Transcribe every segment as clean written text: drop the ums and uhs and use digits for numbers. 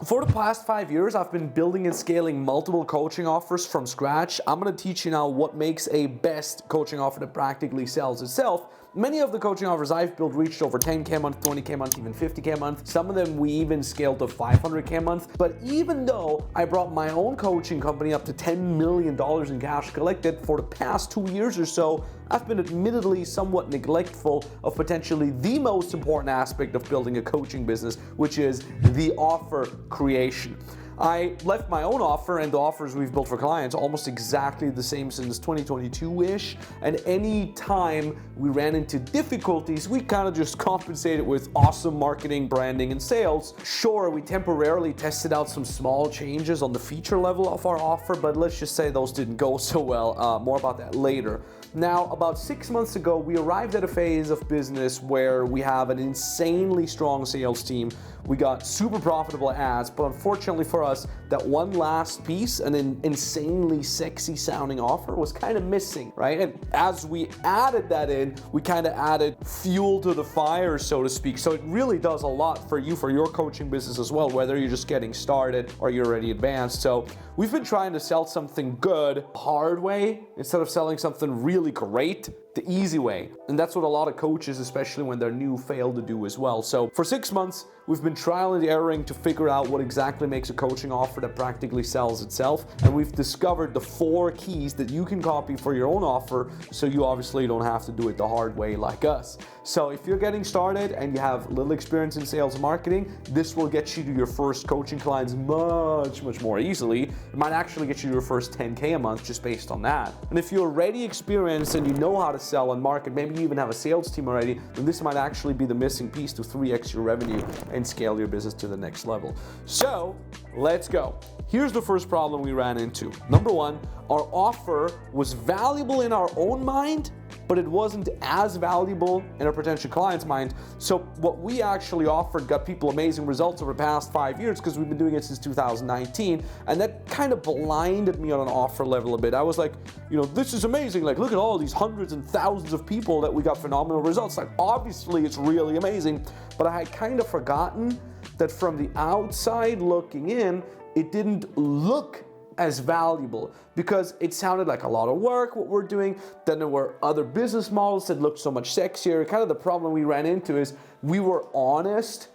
For the past 5 years, I've been building and scaling multiple coaching offers from scratch. I'm going to teach you now what makes a best coaching offer that practically sells itself. Many of the coaching offers I've built reached over 10K a month, 20K a month, even 50K a month. Some of them we even scaled to 500K a month. But even though I brought my own coaching company up to $10 million in cash collected for the past 2 years or so, I've been admittedly somewhat neglectful of potentially the most important aspect of building a coaching business, which is the offer creation. I left my own offer and the offers we've built for clients almost exactly the same since 2022-ish, and any time we ran into difficulties, we kind of just compensated with awesome marketing, branding, and sales. Sure, we temporarily tested out some small changes on the feature level of our offer, but let's just say those didn't go so well. More about that later. Now, about 6 months ago, we arrived at a phase of business where we have an insanely strong sales team. We got super profitable ads, but unfortunately for us, that one last piece, an insanely sexy sounding offer, was kind of missing, right? And as we added that in, we kind of added fuel to the fire, so to speak. So it really does a lot for you, for your coaching business as well, whether you're just getting started or you're already advanced. So we've been trying to sell something good hard way instead of selling something really great the easy way. And that's what a lot of coaches, especially when they're new, fail to do as well. So for 6 months, we've been trial and erroring to figure out what exactly makes a coaching offer that practically sells itself. And we've discovered the 4 keys that you can copy for your own offer, so you obviously don't have to do it the hard way like us. So if you're getting started and you have little experience in sales and marketing, this will get you to your first coaching clients much more easily. It might actually get you to your first 10K a month just based on that. And if you're already experienced and you know how to sell and market, maybe you even have a sales team already, then this might actually be the missing piece to 3x your revenue and scale your business to the next level. So let's go. Here's the first problem we ran into. Number 1, our offer was valuable in our own mind, but it wasn't as valuable in a potential client's mind. So what we actually offered got people amazing results over the past 5 years because we've been doing it since 2019, and that kind of blinded me on an offer level a bit. I was like, this is amazing. Like, look at all these hundreds and thousands of people that we got phenomenal results. Like, obviously it's really amazing, but I had kind of forgotten that from the outside looking in, it didn't look as valuable because it sounded like a lot of work what we're doing. Then there were other business models that looked so much sexier. Kind of the problem we ran into is we were honest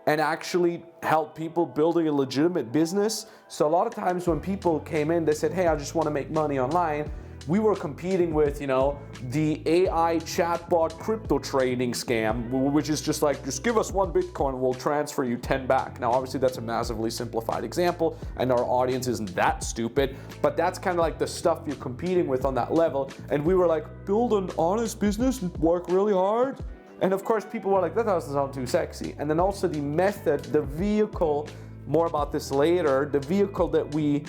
and actually helped people building a legitimate business. So a lot of times when people came in, they said, hey, I just want to make money online. We were competing with, the AI chatbot crypto trading scam, which is just like, just give us 1 Bitcoin and we'll transfer you 10 back. Now, obviously that's a massively simplified example and our audience isn't that stupid, but that's kind of like the stuff you're competing with on that level. And we were like, build an honest business and work really hard. And of course, people were like, that doesn't sound too sexy. And then also the method, the vehicle, more about this later, the vehicle that we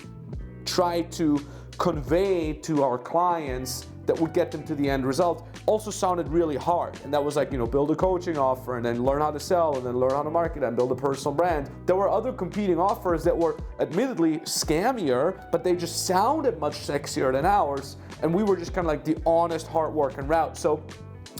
try to convey to our clients that would get them to the end result also sounded really hard. And that was like, build a coaching offer and then learn how to sell and then learn how to market and build a personal brand. There were other competing offers that were admittedly scammier, but they just sounded much sexier than ours. And we were just kind of like the honest, hard-working route. So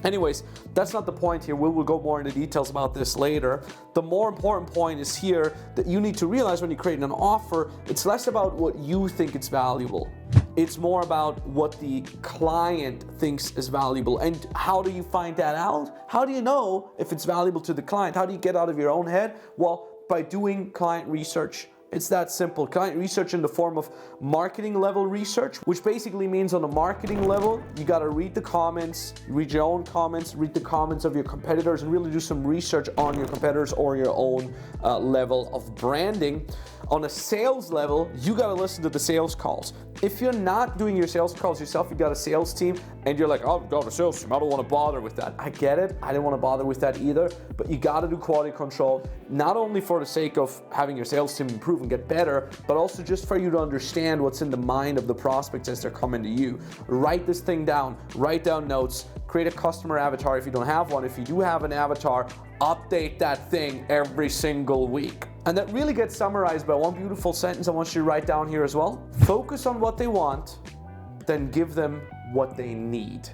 anyways, that's not the point here. We will go more into details about this later. The more important point is here that you need to realize when you're creating an offer, it's less about what you think it's valuable. It's more about what the client thinks is valuable. And how do you find that out? How do you know if it's valuable to the client? How do you get out of your own head? Well, by doing client research. It's that simple. Client research in the form of marketing level research, which basically means on the marketing level, you got to read the comments, read your own comments, read the comments of your competitors, and really do some research on your competitors or your own level of branding. On a sales level, you got to listen to the sales calls. If you're not doing your sales calls yourself, you got a sales team, and you're like, oh, I've got a sales team, I don't want to bother with that. I get it. I didn't want to bother with that either, but you got to do quality control, not only for the sake of having your sales team improve and get better, but also just for you to understand what's in the mind of the prospects as they're coming to you. Write this thing down, write down notes, create a customer avatar if you don't have one. If you do have an avatar, update that thing every single week. And that really gets summarized by one beautiful sentence I want you to write down here as well. Focus on what they want, then give them what they need.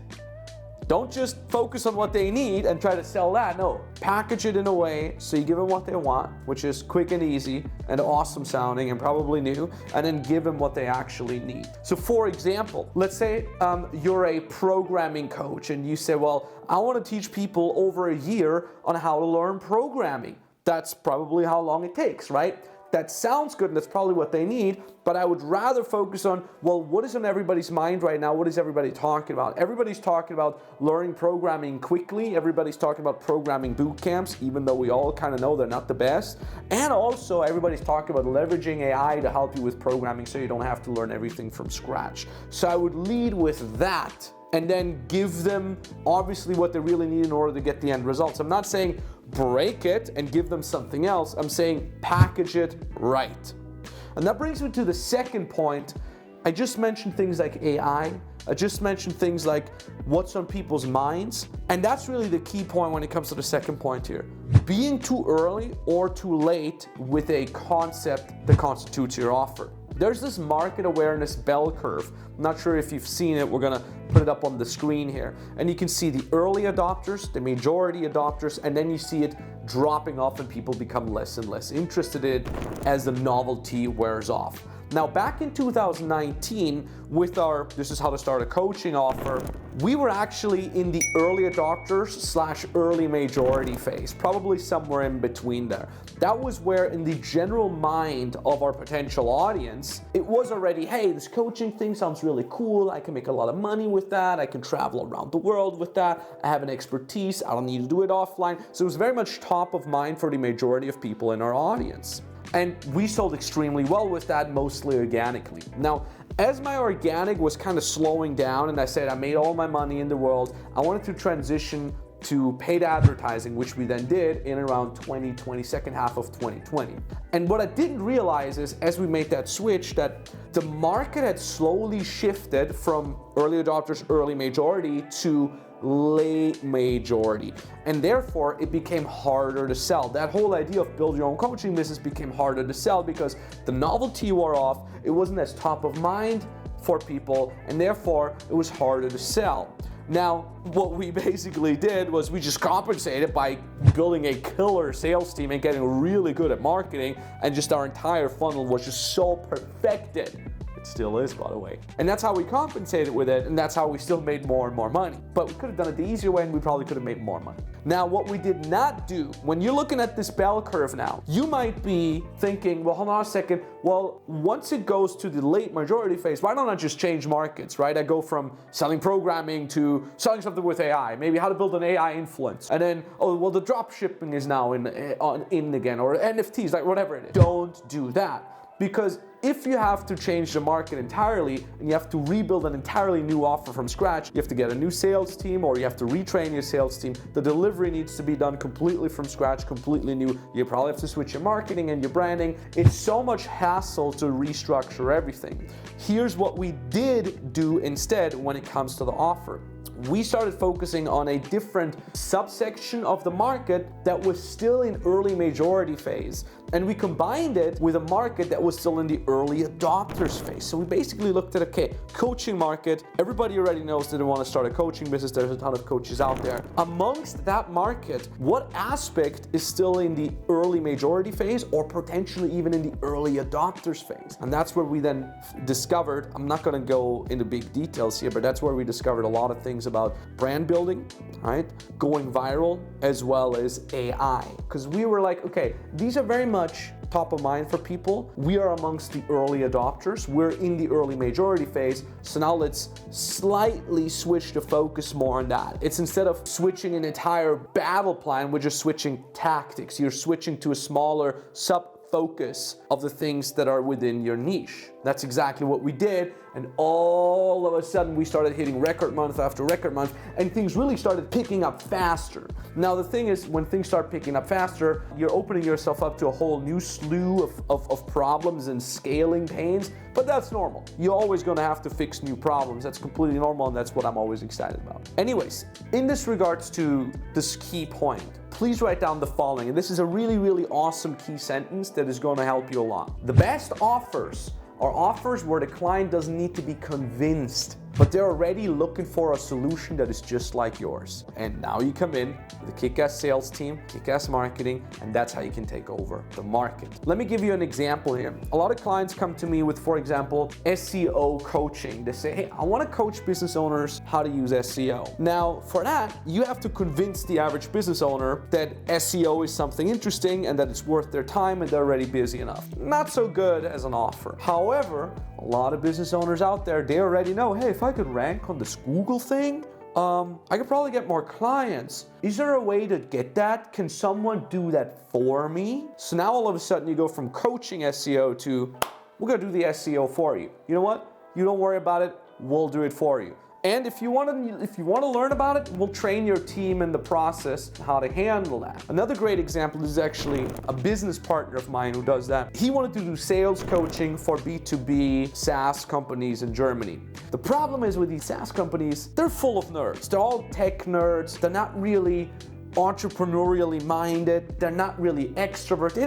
Don't just focus on what they need and try to sell that. No, package it in a way so you give them what they want, which is quick and easy and awesome sounding and probably new, and then give them what they actually need. So for example, let's say you're a programming coach and you say, well, I want to teach people over a year on how to learn programming. That's probably how long it takes, right? That sounds good and that's probably what they need, but I would rather focus on, well, what is on everybody's mind right now? What is everybody talking about? Everybody's talking about learning programming quickly. Everybody's talking about programming boot camps, even though we all kind of know they're not the best. And also everybody's talking about leveraging AI to help you with programming so you don't have to learn everything from scratch. So I would lead with that and then give them obviously what they really need in order to get the end results. I'm not saying break it and give them something else. I'm saying package it right. And that brings me to the second point. I just mentioned things like AI. I just mentioned things like what's on people's minds. And that's really the key point when it comes to the second point here. Being too early or too late with a concept that constitutes your offer. There's this market awareness bell curve. I'm not sure if you've seen it. We're gonna put it up on the screen here. And you can see the early adopters, the majority adopters, and then you see it dropping off and people become less and less interested in it as the novelty wears off. Now, back in 2019, with our This Is How to Start a Coaching offer, we were actually in the early adopters / early majority phase, probably somewhere in between there. That was where in the general mind of our potential audience, it was already, hey, this coaching thing sounds really cool. I can make a lot of money with that. I can travel around the world with that. I have an expertise. I don't need to do it offline. So it was very much top of mind for the majority of people in our audience. And we sold extremely well with that, mostly organically. Now, as my organic was kind of slowing down and I said I made all my money in the world, I wanted to transition to paid advertising, which we then did in around 2020, second half of 2020. And what I didn't realize is as we made that switch that the market had slowly shifted from early adopters, early majority to late majority, and therefore it became harder to sell. That whole idea of build your own coaching business became harder to sell because the novelty wore off, it wasn't as top of mind for people, and therefore it was harder to sell. Now, what we basically did was we just compensated by building a killer sales team and getting really good at marketing, and just our entire funnel was just so perfected. It still is, by the way. And that's how we compensated with it, and that's how we still made more and more money. But we could have done it the easier way, and we probably could have made more money. Now, what we did not do, when you're looking at this bell curve now, you might be thinking, well, hold on a second. Well, once it goes to the late majority phase, why don't I just change markets, right? I go from selling programming to selling something with AI, maybe how to build an AI influence. And then, oh, well, the drop shipping is now in again, or NFTs, like whatever it is. Don't do that. Because if you have to change the market entirely and you have to rebuild an entirely new offer from scratch, you have to get a new sales team or you have to retrain your sales team. The delivery needs to be done completely from scratch, completely new. You probably have to switch your marketing and your branding. It's so much hassle to restructure everything. Here's what we did do instead when it comes to the offer. We started focusing on a different subsection of the market that was still in early majority phase. And we combined it with a market that was still in the early adopters phase. So we basically looked at, okay, coaching market. Everybody already knows that they want to start a coaching business. There's a ton of coaches out there. Amongst that market, what aspect is still in the early majority phase or potentially even in the early adopters phase? And that's where we then discovered, I'm not going to go into big details here, but that's where we discovered a lot of things about brand building, right? Going viral, as well as AI. Because we were like, okay, these are very much top of mind for people. We are amongst the early adopters. We're in the early majority phase. So now let's slightly switch the focus more on that. It's instead of switching an entire battle plan, we're just switching tactics. You're switching to a smaller sub-focus of the things that are within your niche. That's exactly what we did. And all of a sudden we started hitting record month after record month, and things really started picking up faster. Now the thing is, when things start picking up faster, you're opening yourself up to a whole new slew of problems and scaling pains, but that's normal. You're always gonna have to fix new problems. That's completely normal, and that's what I'm always excited about. Anyways, in this regards to this key point, please write down the following, and this is a really, really awesome key sentence that is gonna help you a lot. The best offers are offers where the client doesn't need to be convinced but they're already looking for a solution that is just like yours. And now you come in with a kick-ass sales team, kick-ass marketing, and that's how you can take over the market. Let me give you an example here. A lot of clients come to me with, for example, SEO coaching. They say, hey, I want to coach business owners how to use SEO. Now, for that, you have to convince the average business owner that SEO is something interesting and that it's worth their time and they're already busy enough. Not so good as an offer. However, a lot of business owners out there, they already know, hey, if I could rank on this Google thing, I could probably get more clients. Is there a way to get that? Can someone do that for me? So now all of a sudden you go from coaching SEO to, we're gonna do the SEO for you. You know what? You don't worry about it, we'll do it for you. And if you want to learn about it, we'll train your team in the process how to handle that. Another great example is actually a business partner of mine who does that. He wanted to do sales coaching for B2B SaaS companies in Germany. The problem is with these SaaS companies, they're full of nerds. They're all tech nerds. They're not really entrepreneurially minded, they're not really extrovert, they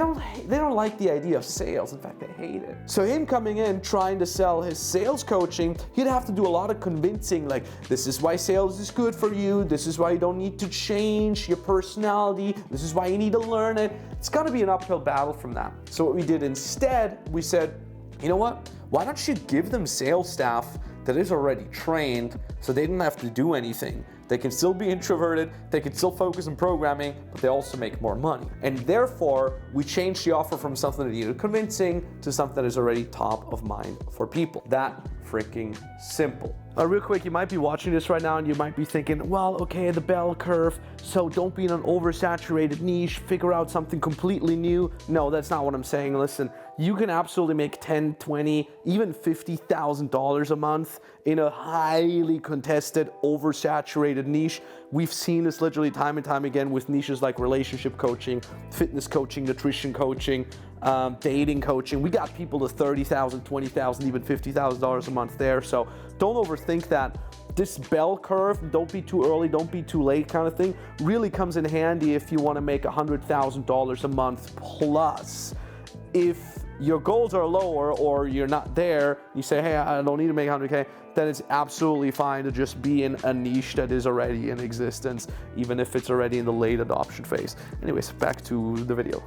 don't like the idea of sales. In fact, they hate it. So him coming in trying to sell his sales coaching, he'd have to do a lot of convincing, like, this is why sales is good for you, this is why you don't need to change your personality, this is why you need to learn it. It's gonna be an uphill battle from that. So what we did instead, we said, you know what, why don't you give them sales staff that is already trained so they don't have to do anything. They can still be introverted, they can still focus on programming, but they also make more money. And therefore, we changed the offer from something that needed convincing to something that is already top of mind for people. That freaking simple. Real quick, you might be watching this right now and you might be thinking, well, okay, the bell curve, so don't be in an oversaturated niche, figure out something completely new. No, that's not what I'm saying. Listen, you can absolutely make $10, $20, even $50,000 a month in a highly contested, oversaturated niche. We've seen this literally time and time again with niches like relationship coaching, fitness coaching, nutrition coaching, dating coaching. We got people to $30,000, $20,000, even $50,000 a month there. So don't overthink that. This bell curve, don't be too early, don't be too late kind of thing, really comes in handy if you want to make $100,000 a month plus. If your goals are lower or you're not there, you say, hey, I don't need to make 100K, then it's absolutely fine to just be in a niche that is already in existence, even if it's already in the late adoption phase. Anyways, back to the video.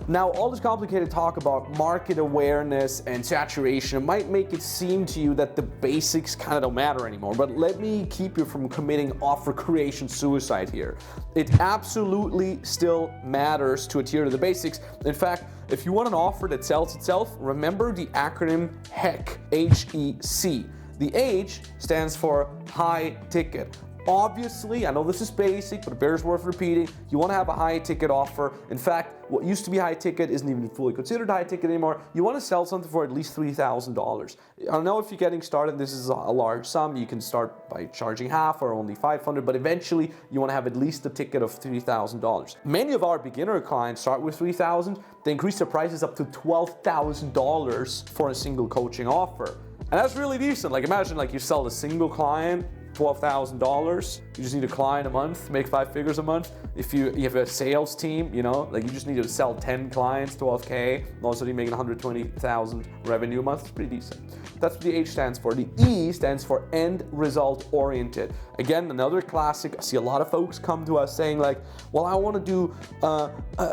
Now, all this complicated talk about market awareness and saturation might make it seem to you that the basics kind of don't matter anymore, but let me keep you from committing offer creation suicide here. It absolutely still matters to adhere to the basics. In fact, if you want an offer that sells itself, remember the acronym HEC, H-E-C. The H stands for high ticket. Obviously, I know this is basic, but it bears worth repeating. You want to have a high ticket offer. In fact, what used to be high ticket isn't even fully considered high ticket anymore. You want to sell something for at least $3,000. I know if you're getting started, this is a large sum. You can start by charging half or only $500, but eventually you want to have at least a ticket of $3,000. Many of our beginner clients start with $3,000. They increase their prices up to $12,000 for a single coaching offer. And that's really decent. Like, imagine like you sell a single client $12,000. You just need a client a month, make 5 figures a month. If you have a sales team, you know, like you just need to sell 10 clients, 12K, and also you're making 120,000 revenue a month. It's pretty decent. That's what the H stands for. The E stands for end result oriented. Again, another classic. I see a lot of folks come to us saying like, well, I want to do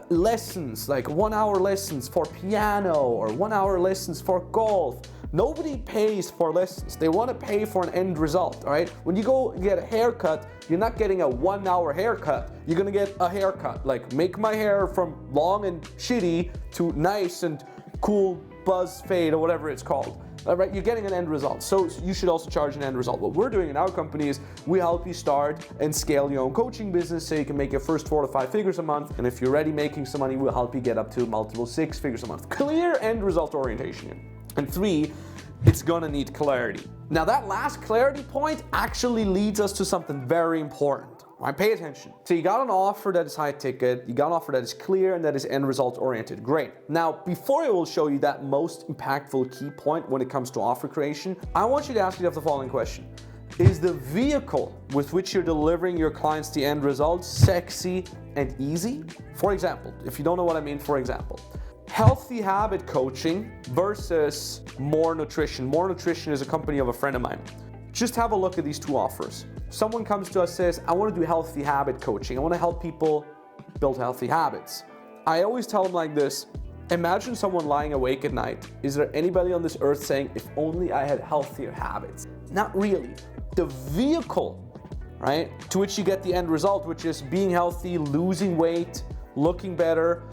lessons, like 1 hour lessons for piano or 1 hour lessons for golf. Nobody pays for lessons. They want to pay for an end result, all right? When you go get a haircut, you're not getting a 1 hour haircut. You're going to get a haircut. Like, make my hair from long and shitty to nice and cool buzz fade or whatever it's called. All right, you're getting an end result. So you should also charge an end result. What we're doing in our company is we help you start and scale your own coaching business so you can make your first 4 to 5 figures a month. And if you're already making some money, we'll help you get up to multiple 6 figures a month. Clear end result orientation. And 3, it's gonna need clarity. Now that last clarity point actually leads us to something very important. Right? Pay attention. So you got an offer that is high ticket, you got an offer that is clear and that is end result oriented. Great. Now, before I will show you that most impactful key point when it comes to offer creation, I want you to ask yourself the following question. Is the vehicle with which you're delivering your clients the end result sexy and easy? For example, if you don't know what I mean, for example, healthy habit coaching versus More Nutrition. More Nutrition is a company of a friend of mine. just have a look at these two offers. Someone comes to us, says, I want to do healthy habit coaching. I want to help people build healthy habits. I always tell them like this: imagine someone lying awake at night. Is there anybody on this earth saying, if only I had healthier habits? Not really. The vehicle, right, to which you get the end result, which is being healthy, losing weight, looking better,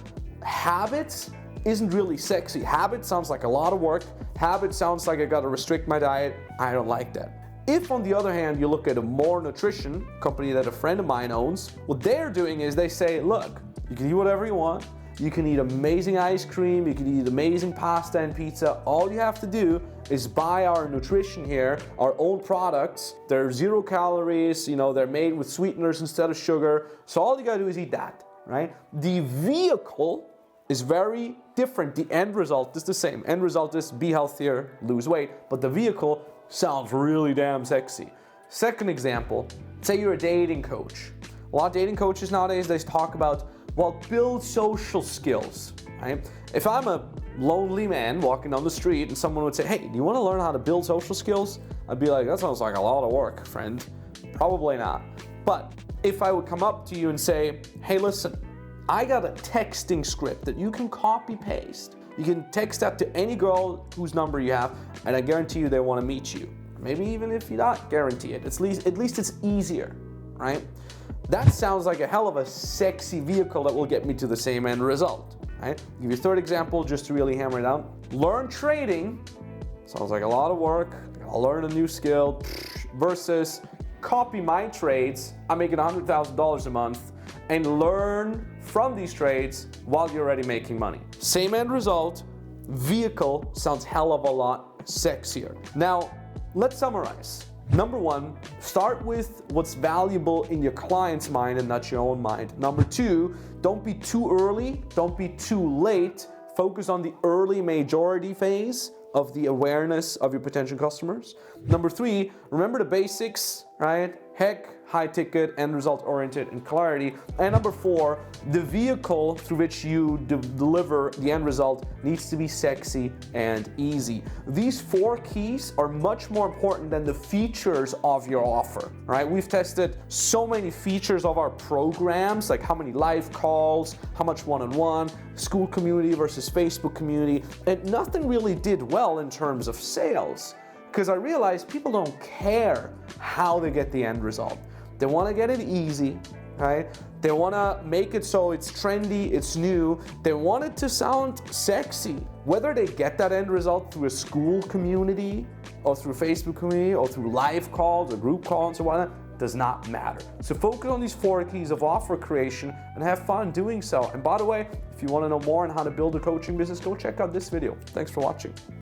habits isn't really sexy. Habit sounds like a lot of work. Habit sounds like I gotta restrict my diet. I don't like that. If, on the other hand, you look at a More Nutrition company that a friend of mine owns, what they're doing is they say, look, you can eat whatever you want. You can eat amazing ice cream. You can eat amazing pasta and pizza. All you have to do is buy our nutrition here, our own products. They're 0 calories, they're made with sweeteners instead of sugar. So all you gotta do is eat that, right? The vehicle is very different. The end result is the same. End result is be healthier, lose weight, but the vehicle sounds really damn sexy. Second example, say you're a dating coach. A lot of dating coaches nowadays, they talk about, build social skills, right? If I'm a lonely man walking down the street and someone would say, hey, do you want to learn how to build social skills? I'd be like, that sounds like a lot of work, friend. Probably not. But if I would come up to you and say, hey, listen, I got a texting script that you can copy paste. You can text that to any girl whose number you have, and I guarantee you they want to meet you. Maybe even if you don't guarantee it, at least it's easier, right? That sounds like a hell of a sexy vehicle that will get me to the same end result, right? I'll give you a third example just to really hammer it down. Learn trading. Sounds like a lot of work. I'll learn a new skill versus copy my trades. I'm making $100,000 a month and learn from these trades while you're already making money. Same end result, vehicle sounds hell of a lot sexier. Now, let's summarize. Number one, start with what's valuable in your client's mind and not your own mind. Number two, don't be too early, don't be too late. Focus on the early majority phase of the awareness of your potential customers. Number three, remember the basics, right? Heck, high ticket, end result oriented, and clarity. And number four, the vehicle through which you deliver the end result needs to be sexy and easy. These four keys are much more important than the features of your offer, right? We've tested so many features of our programs, like how many live calls, how much one-on-one, school community versus Facebook community, and nothing really did well in terms of sales. Because I realized people don't care how they get the end result. They want to get it easy, right? They want to make it so it's trendy, it's new. They want it to sound sexy. Whether they get that end result through a school community or through Facebook community or through live calls or group calls or whatnot, does not matter. So focus on these four keys of offer creation and have fun doing so. And by the way, if you want to know more on how to build a coaching business, go check out this video. Thanks for watching.